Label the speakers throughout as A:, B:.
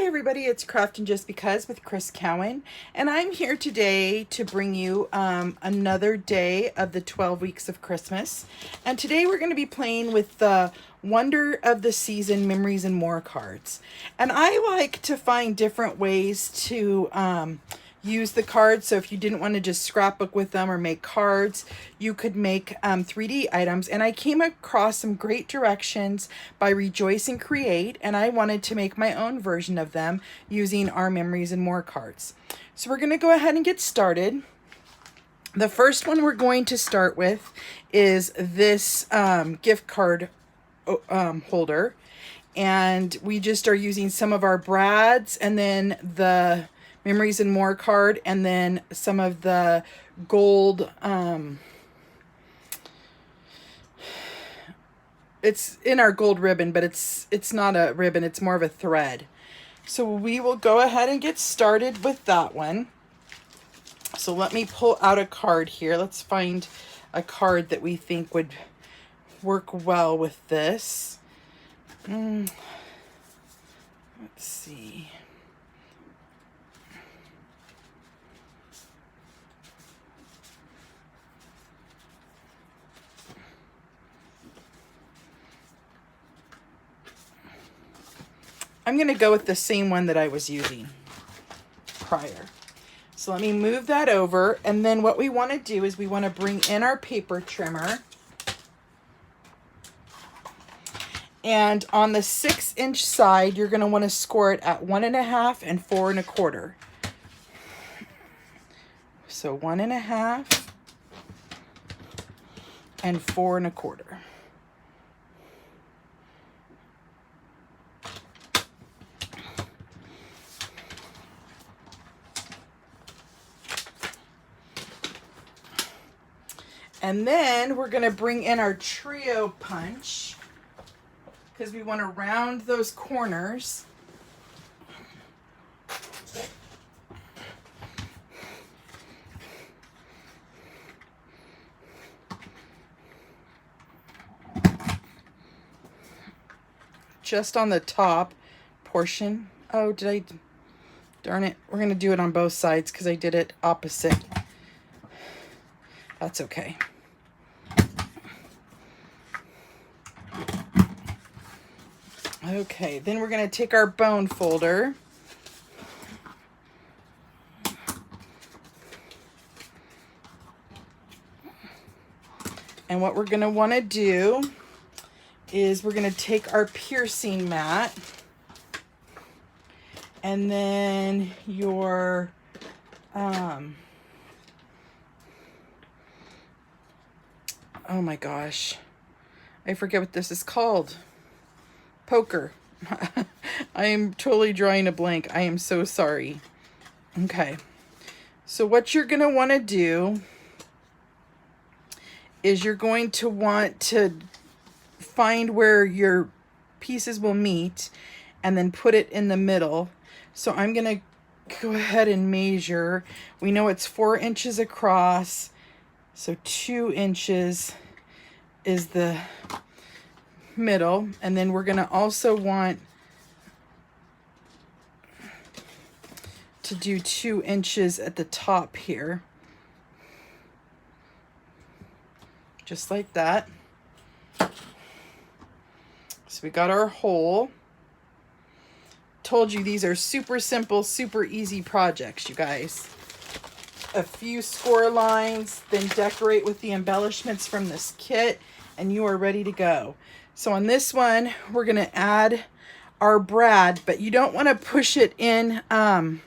A: everybody, it's Craftin Just Because with Cowan, and I'm here today to bring you another day of the 12 weeks of Christmas. And today we're going to be playing with the Wonder of the Season Memories and More cards. And I like to find different ways to use the cards. So if you didn't want to just scrapbook with them or make cards, you could make 3D items. And I came across some great directions by Rejoice and Create, and I wanted to make my own version of them using our Memories and More cards. So we're going to go ahead and get started. The first one we're going to start with is this gift card holder. And we just are using some of our brads and then the Memories and More card, and then some of the gold, it's in our gold ribbon, but it's not a ribbon, it's more of a thread. So we will go ahead and get started with that one. So let me pull out a card here. Let's find a card that we think would work well with this. Let's see. I'm going to go with the same one that I was using prior. So let me move that over. And then what we want to do is we want to bring in our paper trimmer. And on the 6-inch side, you're going to want to score it at 1.5 and 4 1/4. So 1.5 and 4 1/4. And then we're going to bring in our trio punch because we want to round those corners. Just on the top portion. Oh, darn it. We're going to do it on both sides because I did it opposite. That's okay. Okay, then we're going to take our bone folder. And what we're going to want to do is we're going to take our piercing mat. And then your oh my gosh, I forget what this is called. Poker. I am totally drawing a blank. I am so sorry. Okay. So what you're going to want to do is you're going to want to find where your pieces will meet and then put it in the middle. So I'm going to go ahead and measure. We know it's 4 inches across. So 2 inches is the middle. And then we're going to also want to do 2 inches at the top here. Just like that. So we got our hole. Told you these are super simple, super easy projects, you guys. A few score lines, then decorate with the embellishments from this kit, and you are ready to go. So on this one, we're going to add our brad, but you don't want to push it in. What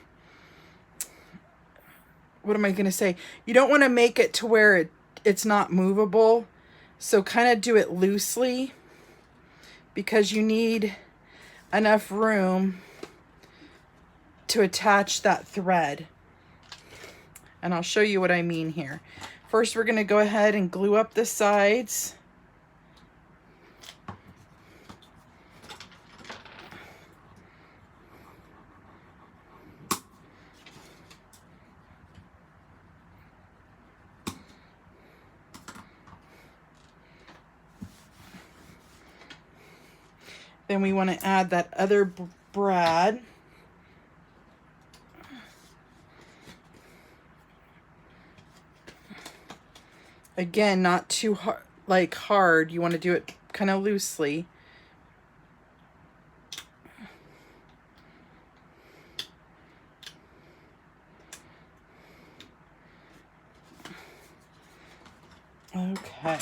A: am I going to say? You don't want to make it to where it's not movable. So kind of do it loosely because you need enough room to attach that thread. And I'll show you what I mean here. First, we're going to go ahead and glue up the sides. Then we want to add that other brad. Again, not too hard, like hard. You want to do it kind of loosely. Okay.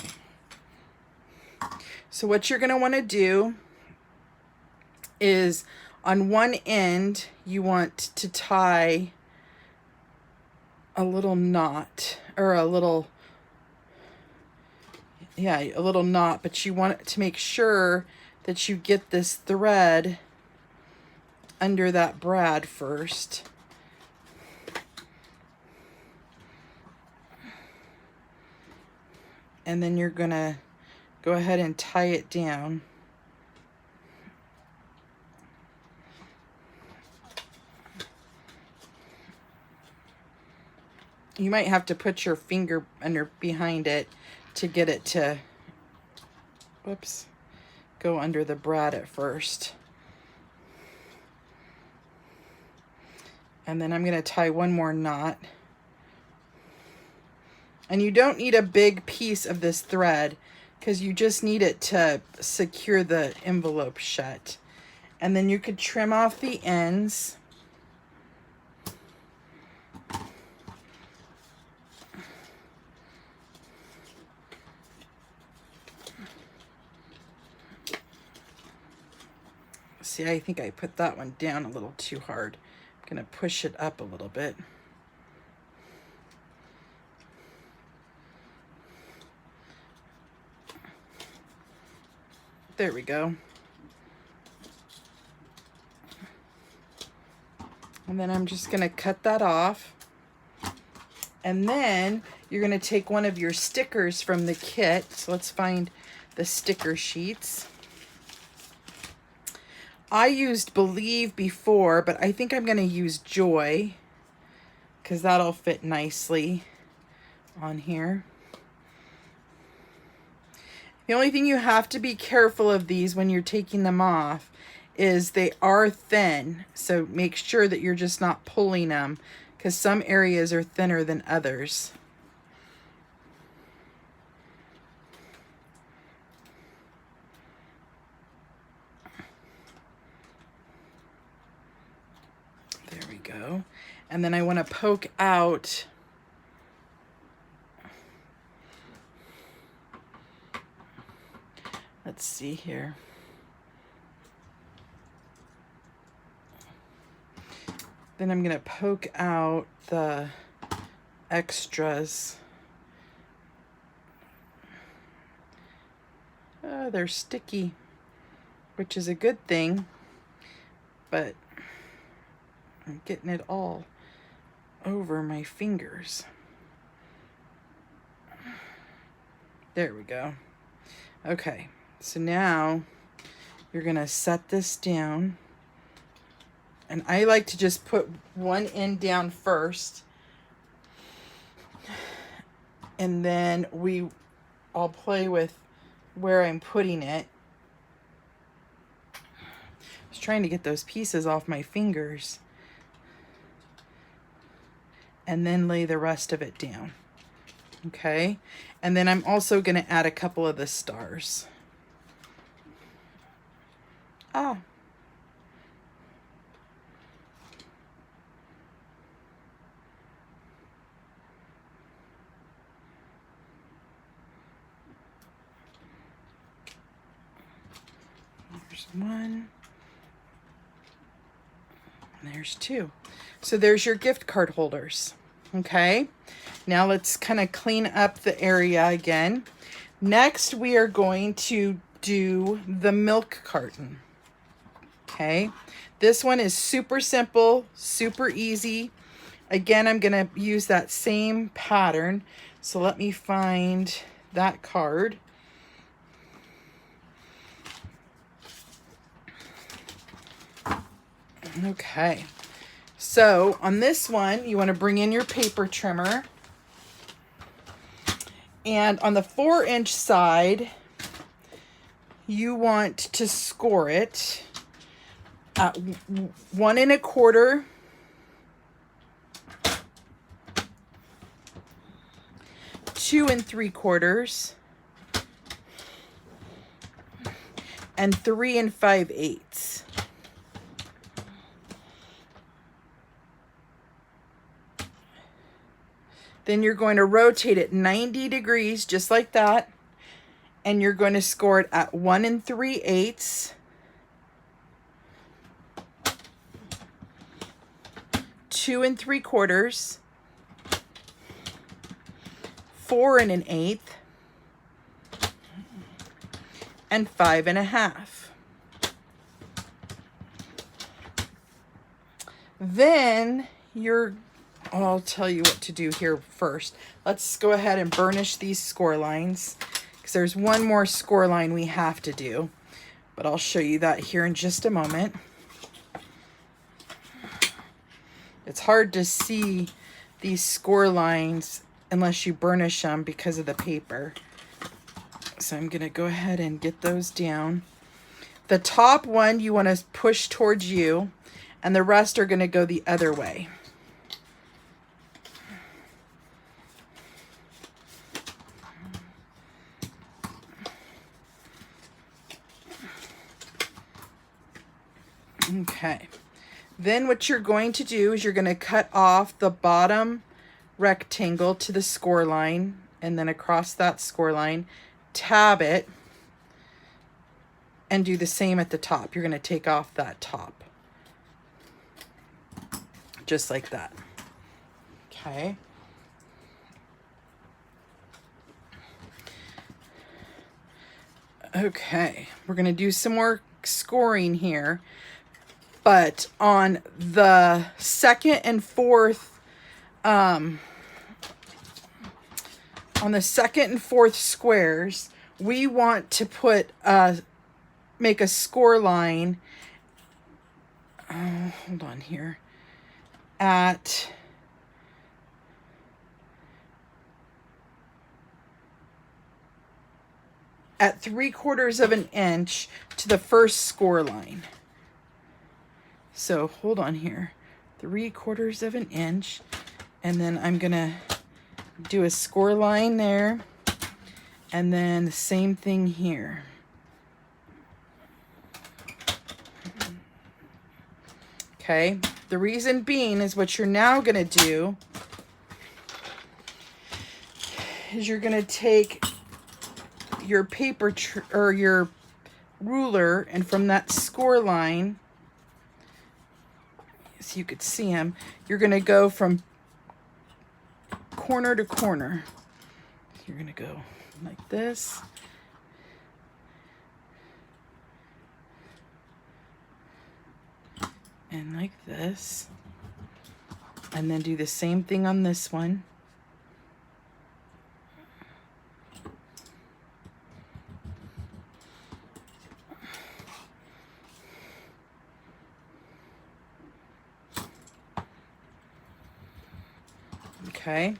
A: So what you're going to want to do is on one end, you want to tie a little knot, or a little knot, but you want to make sure that you get this thread under that brad first. And then you're gonna go ahead and tie it down. You might have to put your finger under behind it to get it to, whoops, go under the brad at first. And then I'm gonna tie one more knot. And you don't need a big piece of this thread because you just need it to secure the envelope shut. And then you could trim off the ends. See, I think I put that one down a little too hard. I'm gonna push it up a little bit. There we go. And then I'm just gonna cut that off. And then you're gonna take one of your stickers from the kit. So let's find the sticker sheets. I used Believe before, but I think I'm gonna use Joy because that'll fit nicely on here. The only thing you have to be careful of these when you're taking them off is they are thin. So make sure that you're just not pulling them because some areas are thinner than others. There we go. And then I want to poke out let's see here. Then I'm going to poke out the extras. They're sticky, which is a good thing, but I'm getting it all over my fingers. There we go. Okay, so now you're gonna set this down. And I like to just put one end down first. And then I'll play with where I'm putting it. I was trying to get those pieces off my fingers. And then lay the rest of it down. Okay, and then I'm also going to add a couple of the stars. There's one. And there's two. So there's your gift card holders. Okay, now let's kind of clean up the area again. Next, we are going to do the milk carton. Okay, this one is super simple, super easy. Again, I'm going to use that same pattern. So let me find that card. Okay. So on this one, you want to bring in your paper trimmer. And on the 4-inch side, you want to score it at 1 1/4 2 3/4, and 3 5/8. Then you're going to rotate it 90 degrees, just like that. And you're going to score it at 1 3/8, 2 3/4, 4 1/8, and 5 1/2. Then I'll tell you what to do here first. Let's go ahead and burnish these score lines, because there's one more score line we have to do, but I'll show you that here in just a moment. It's hard to see these score lines unless you burnish them because of the paper. So I'm going to go ahead and get those down. The top one you want to push towards you, and the rest are going to go the other way. Okay. Then what you're going to do is you're going to cut off the bottom rectangle to the score line, and then across that score line, tab it, and do the same at the top. You're going to take off that top. Just like that. Okay. Okay, we're going to do some more scoring here. But on the second and fourth squares, we want to put make a score line. Hold on here. At at 3/4 of an inch to the first score line. So hold on here, 3/4 of an inch, and then I'm gonna do a score line there, and then the same thing here. Okay, the reason being is what you're now gonna do is you're gonna take your paper or your ruler, and from that score line, so you could see them, you're going to go from corner to corner. You're going to go like this. And like this. And then do the same thing on this one. Okay.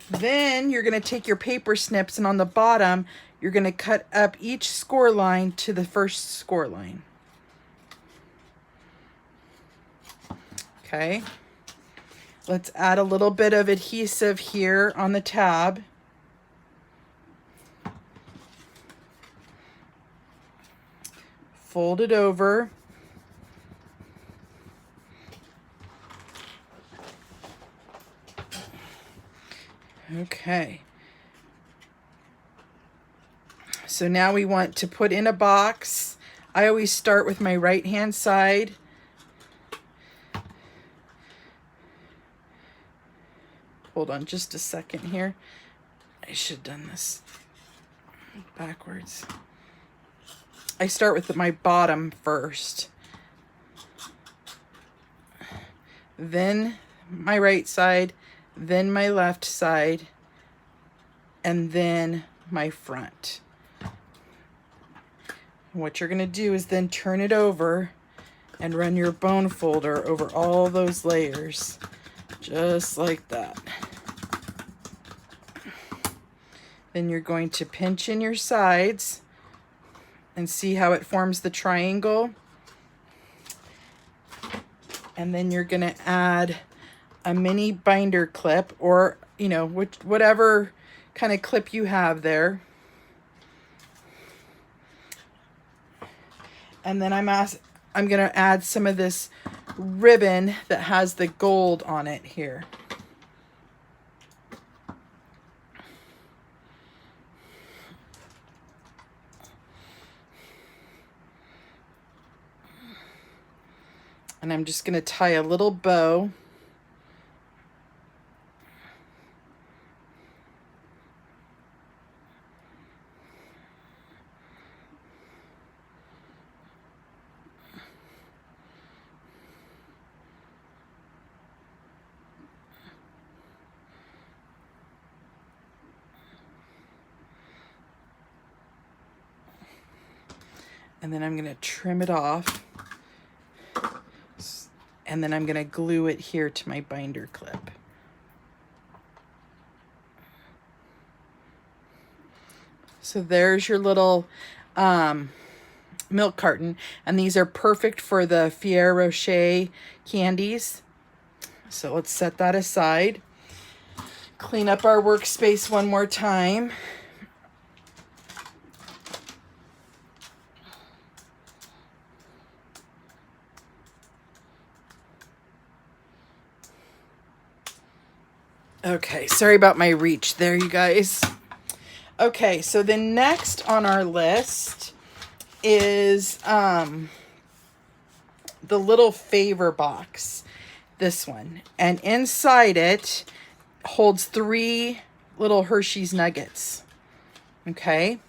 A: Then you're going to take your paper snips, and on the bottom, you're going to cut up each score line to the first score line. Okay. Let's add a little bit of adhesive here on the tab. Fold it over. Okay. So now we want to put in a box. I always start with my right-hand side. Hold on just a second here. I should have done this backwards. I start with my bottom first. Then my right side, then my left side, and then my front. And what you're going to do is then turn it over and run your bone folder over all those layers, just like that. Then you're going to pinch in your sides and see how it forms the triangle. And then you're going to add a mini binder clip, or you know, whatever kind of clip you have there. And then I'm going to add some of this ribbon that has the gold on it here. And I'm just going to tie a little bow. And then I'm going to trim it off. And then I'm going to glue it here to my binder clip. So there's your little milk carton. And these are perfect for the Ferrero Rocher candies. So let's set that aside. Clean up our workspace one more time. Okay, sorry about my reach there, you guys. Okay, so the next on our list is the little favor box, this one. And inside it holds 3 little Hershey's Nuggets. Okay,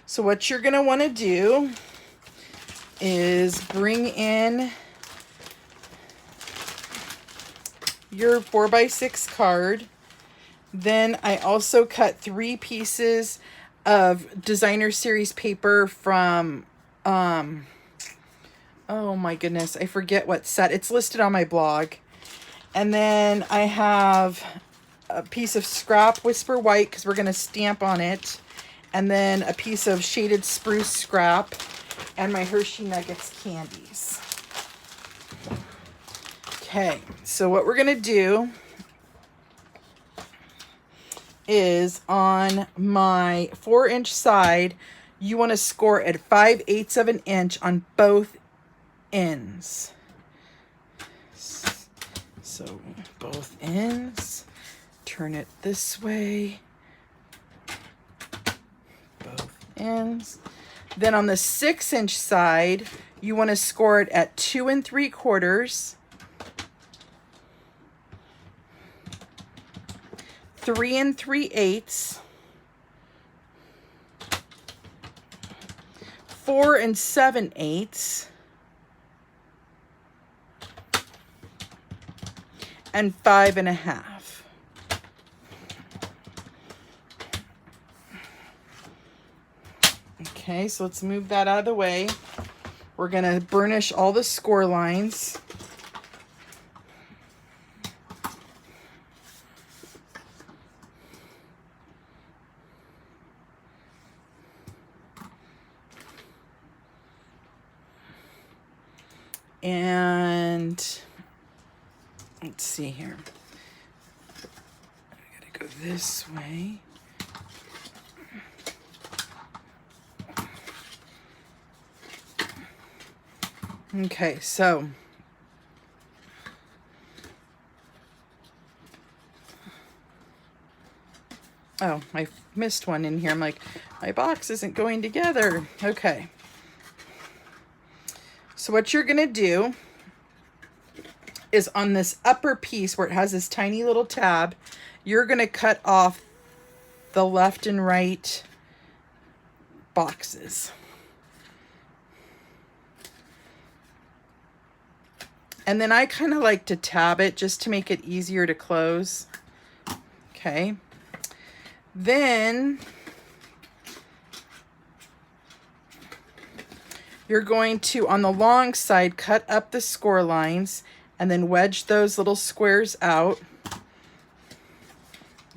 A: so what you're gonna wanna do is bring in your 4x6 card. Then I also cut 3 pieces of designer series paper from, oh my goodness, I forget what set. It's listed on my blog. And then I have a piece of scrap Whisper White because we're going to stamp on it. And then a piece of shaded spruce scrap and my Hershey Nuggets candies. Okay, so what we're going to do is on my 4-inch side, you want to score at 5/8 of an inch on both ends. So both ends, turn it this way, both ends. Then on the 6-inch side, you want to score it at 2 3/4, 3 3/8, 4 7/8, and 5 1/2. Okay, so let's move that out of the way. We're gonna burnish all the score lines. And let's see here. I gotta go this way. Okay, so oh, I missed one in here. I'm like, my box isn't going together. Okay. So what you're gonna do is on this upper piece where it has this tiny little tab, you're gonna cut off the left and right boxes. And then I kind of like to tab it just to make it easier to close. Okay. Then you're going to, on the long side, cut up the score lines and then wedge those little squares out.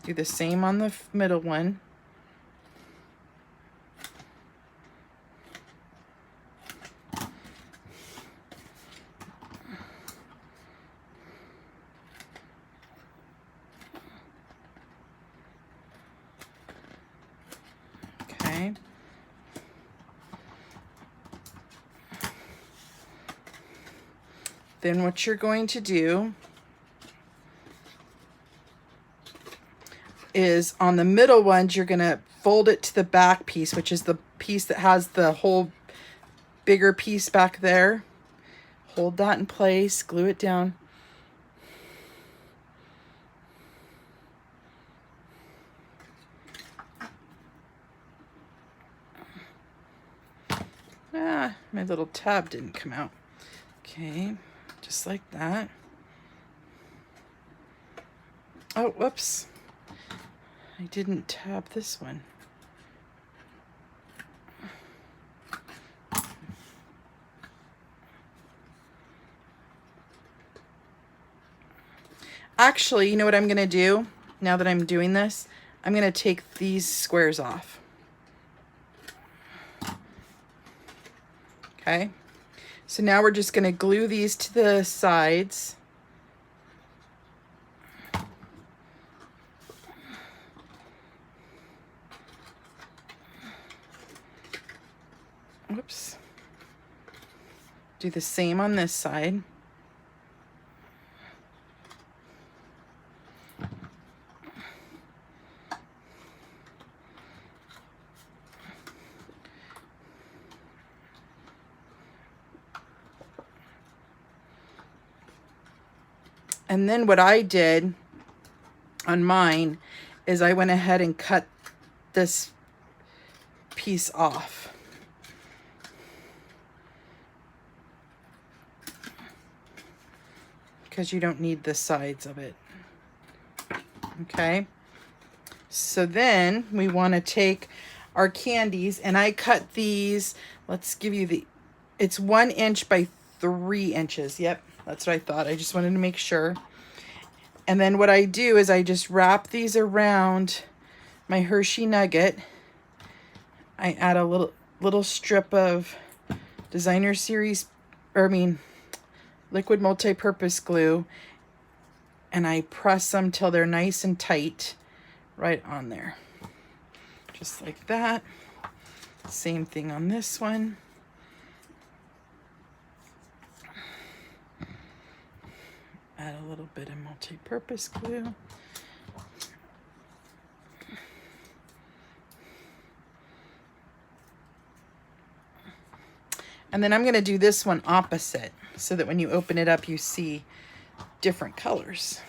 A: Do the same on the middle one. Then what you're going to do is on the middle ones, you're going to fold it to the back piece, which is the piece that has the whole bigger piece back there. Hold that in place, glue it down. Ah, my little tab didn't come out. Okay, just like that. Oh, whoops. I didn't tab this one. Actually, you know what I'm going to do now that I'm doing this? I'm going to take these squares off. Okay, so now we're just going to glue these to the sides. Whoops. Do the same on this side. And then what I did on mine is I went ahead and cut this piece off. Because you don't need the sides of it. Okay. So then we want to take our candies, and I cut these, let's give you the, it's 1 inch by 3 inches. Yep. That's what I thought. I just wanted to make sure. And then what I do is I just wrap these around my Hershey nugget. I add a little strip of designer series, liquid multi-purpose glue, and I press them till they're nice and tight right on there. Just like that. Same thing on this one. Add a little bit of multi-purpose glue. And then I'm going to do this one opposite so that when you open it up, you see different colors.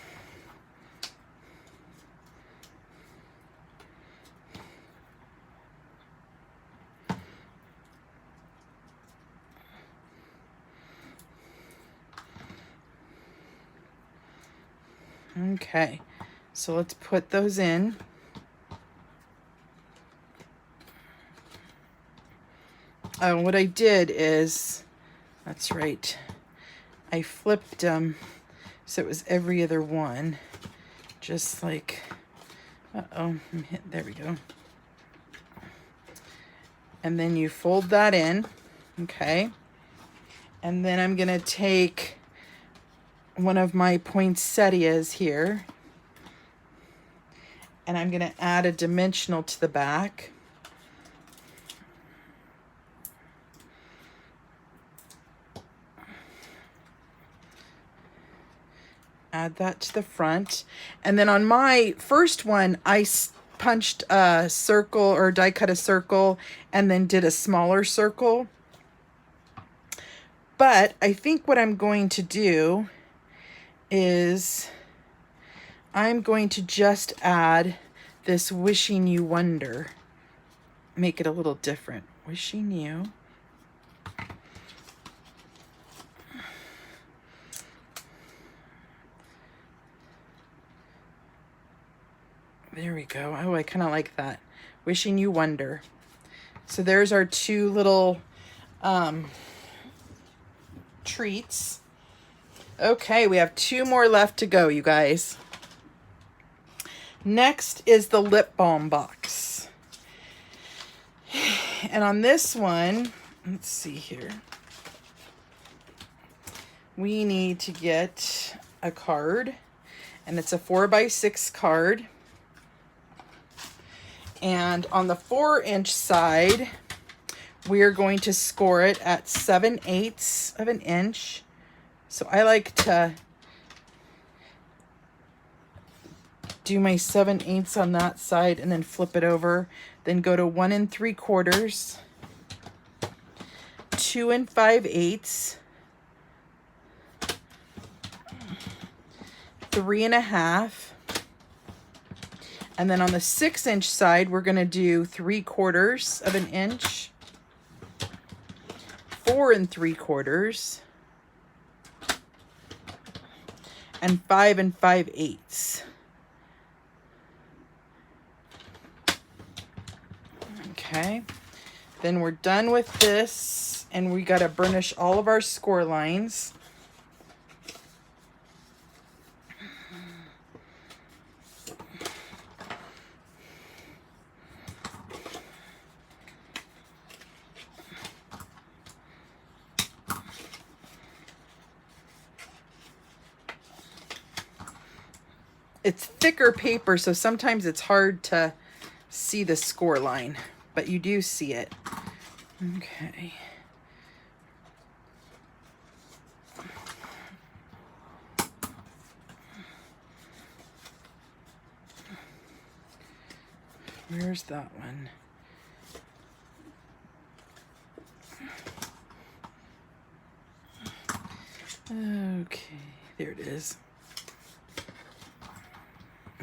A: Okay, so let's put those in. What I did is, that's right, I flipped them so it was every other one, just like, there we go. And then you fold that in, okay? And then I'm gonna take one of my poinsettias here, and I'm gonna add a dimensional to the back. Add that to the front. And then on my first one, I punched a circle or die cut a circle and then did a smaller circle. But I think what I'm going to do is I'm going to just add this wishing you wonder. Make it a little different. Wishing you. There we go. Oh, I kind of like that. Wishing you wonder. So there's our two little treats. Okay, we have 2 more left to go, you guys. Next is the lip balm box. And on this one, let's see here. We need to get a card, and it's a 4x6 card. And on the 4-inch side, we are going to score it at 7/8 of an inch. So I like to do my 7/8 on that side and then flip it over. Then go to 1 3/4, 2 5/8, 3 1/2. And then on the 6-inch side, we're going to do 3/4 of an inch, 4 3/4, and 5 5/8. Okay, then we're done with this, and we got to burnish all of our score lines. It's thicker paper, so sometimes it's hard to see the score line, but you do see it. Okay. Where's that one? Okay, there it is.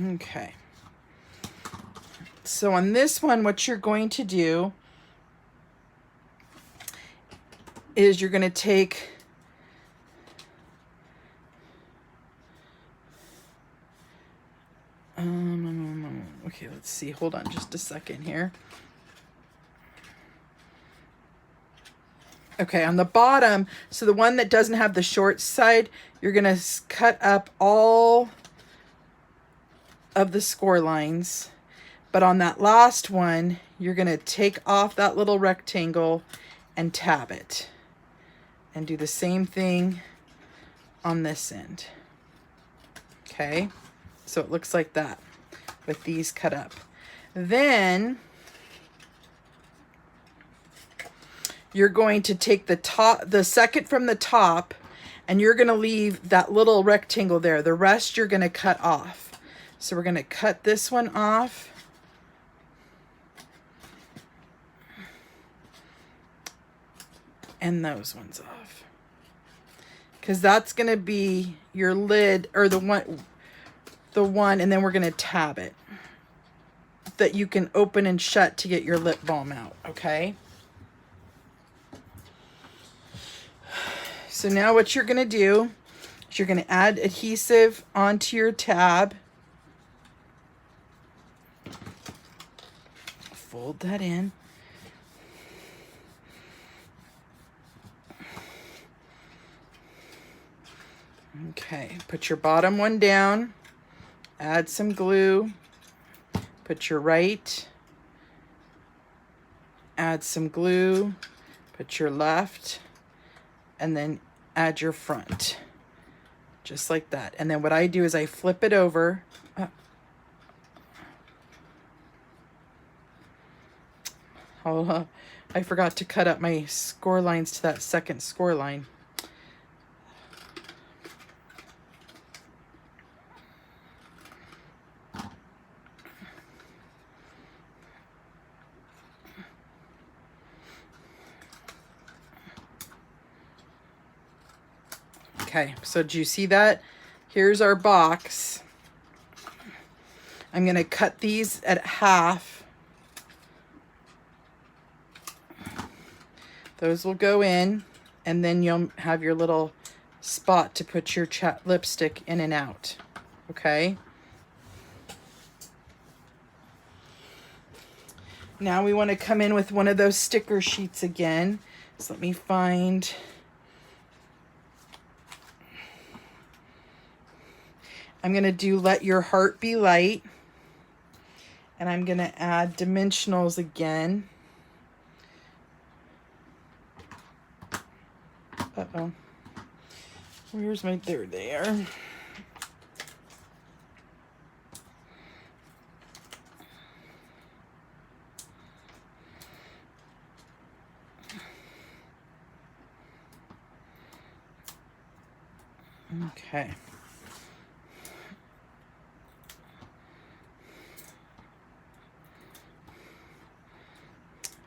A: Okay. So on this one, what you're going to do is you're going to take okay, let's see. Hold on just a second here. Okay, on the bottom, so the one that doesn't have the short side, you're going to cut up all of the score lines. But on that last one, you're going to take off that little rectangle and tab it. And do the same thing on this end. Okay, so it looks like that with these cut up. Then you're going to take the second from the top, and you're going to leave that little rectangle there. The rest you're going to cut off. So we're going to cut this one off. And those ones off. Because that's going to be your lid, or the one, and then we're going to tab it. That you can open and shut to get your lip balm out, okay? So now what you're going to do is you're going to add adhesive onto your tab. Fold that in. Okay, put your bottom one down, add some glue, put your right, add some glue, put your left, and then add your front, just like that. And then what I do is I flip it over. I forgot to cut up my score lines to that second score line. Okay, so do you see that? Here's our box. I'm going to cut these at half. Those will go in, and then you'll have your little spot to put your lipstick in and out. Okay? Now we want to come in with one of those sticker sheets again. So let me find... I'm going to do Let Your Heart Be Light. And I'm going to add dimensionals again. Uh-oh. Where's my... There they are. Okay.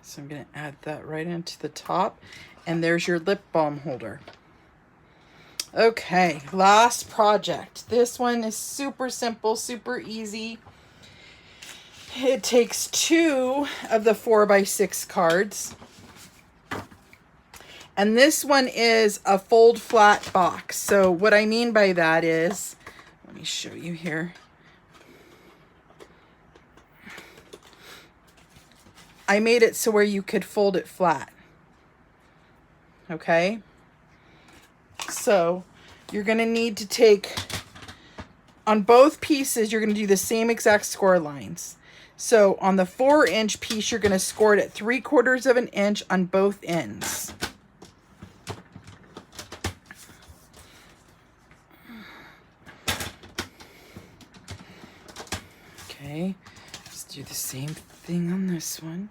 A: So I'm going to add that right into the top, and there's your lip balm holder. Okay, last project. This one is super simple, super easy. It takes 2 of the 4x6 cards. And this one is a fold flat box. So what I mean by that is, let me show you here. I made it so where you could fold it flat. Okay? So you're going to need to take, on both pieces, you're going to do the same exact score lines. So on the 4-inch piece, you're going to score it at 3/4 of an inch on both ends. Okay, let's do the same thing on this one.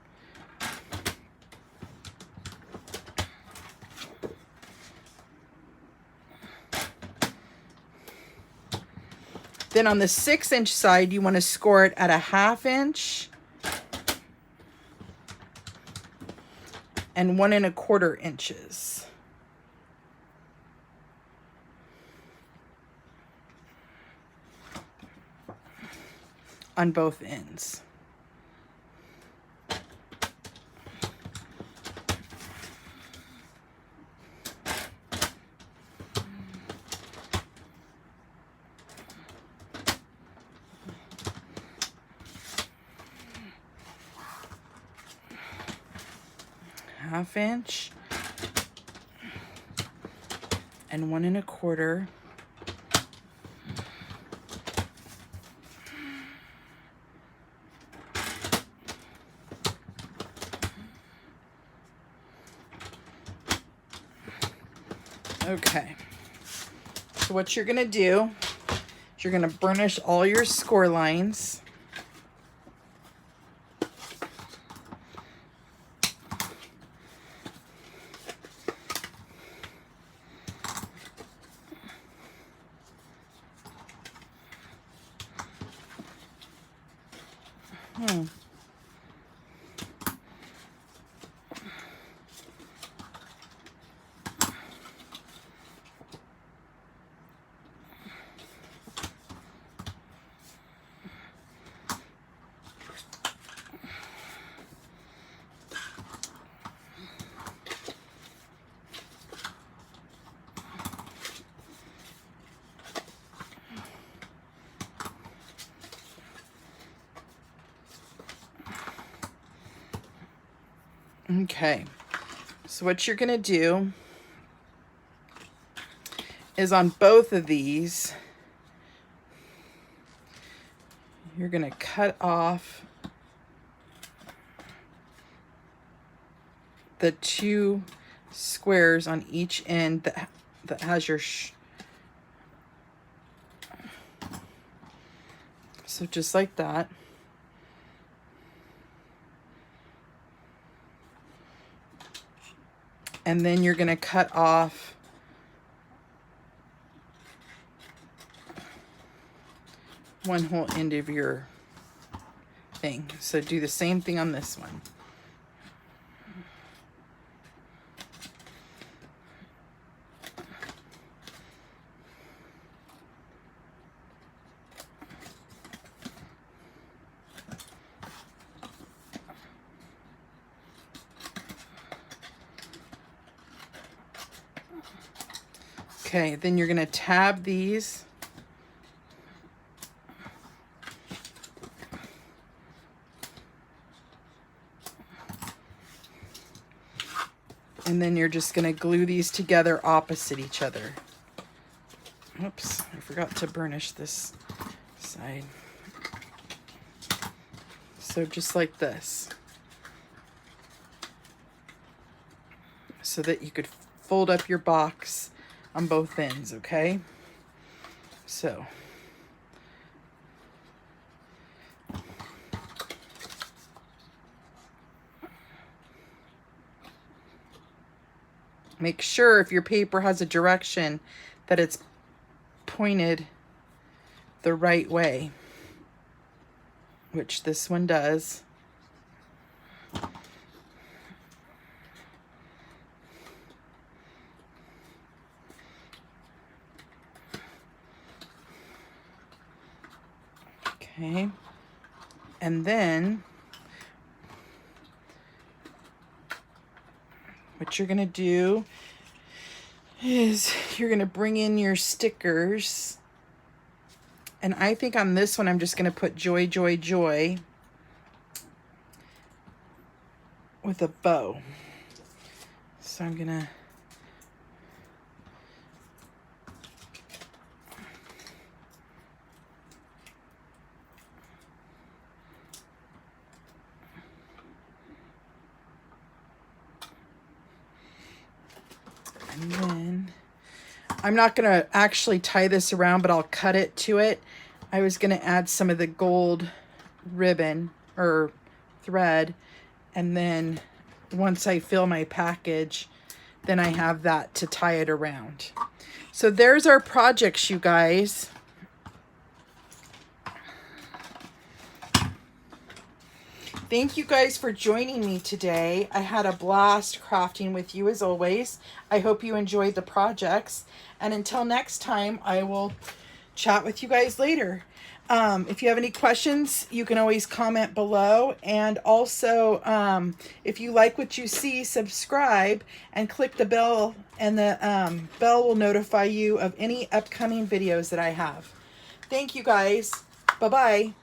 A: Then on the 6-inch side, you want to score it at a 1/2 inch and 1 1/4 inches. On both ends. Half inch and 1 1/4. Okay, so what you're gonna do is you're gonna burnish all your score lines. Okay, so what you're gonna do is on both of these, you're gonna cut off the 2 squares on each end that has your so just like that. And then you're going to cut off one whole end of your thing. So do the same thing on this one. Okay, then you're going to tab these. And then you're just going to glue these together opposite each other. Oops, I forgot to burnish this side. So just like this. So that you could fold up your box on both ends, okay? So make sure if your paper has a direction that it's pointed the right way, which this one does. Okay, and then what you're gonna do is you're gonna bring in your stickers. And I think on this one, I'm just gonna put joy, joy, joy with a bow. So I'm gonna and then I'm not gonna actually tie this around, but I'll cut it to it. I was gonna add some of the gold ribbon or thread, and then once I fill my package, then I have that to tie it around. So there's our projects, you guys. Thank you guys for joining me today. I had a blast crafting with you as always. I hope you enjoyed the projects. And until next time, I will chat with you guys later. If you have any questions, you can always comment below. And also, if you like what you see, subscribe and click the bell, and the bell will notify you of any upcoming videos that I have. Thank you guys. Bye-bye.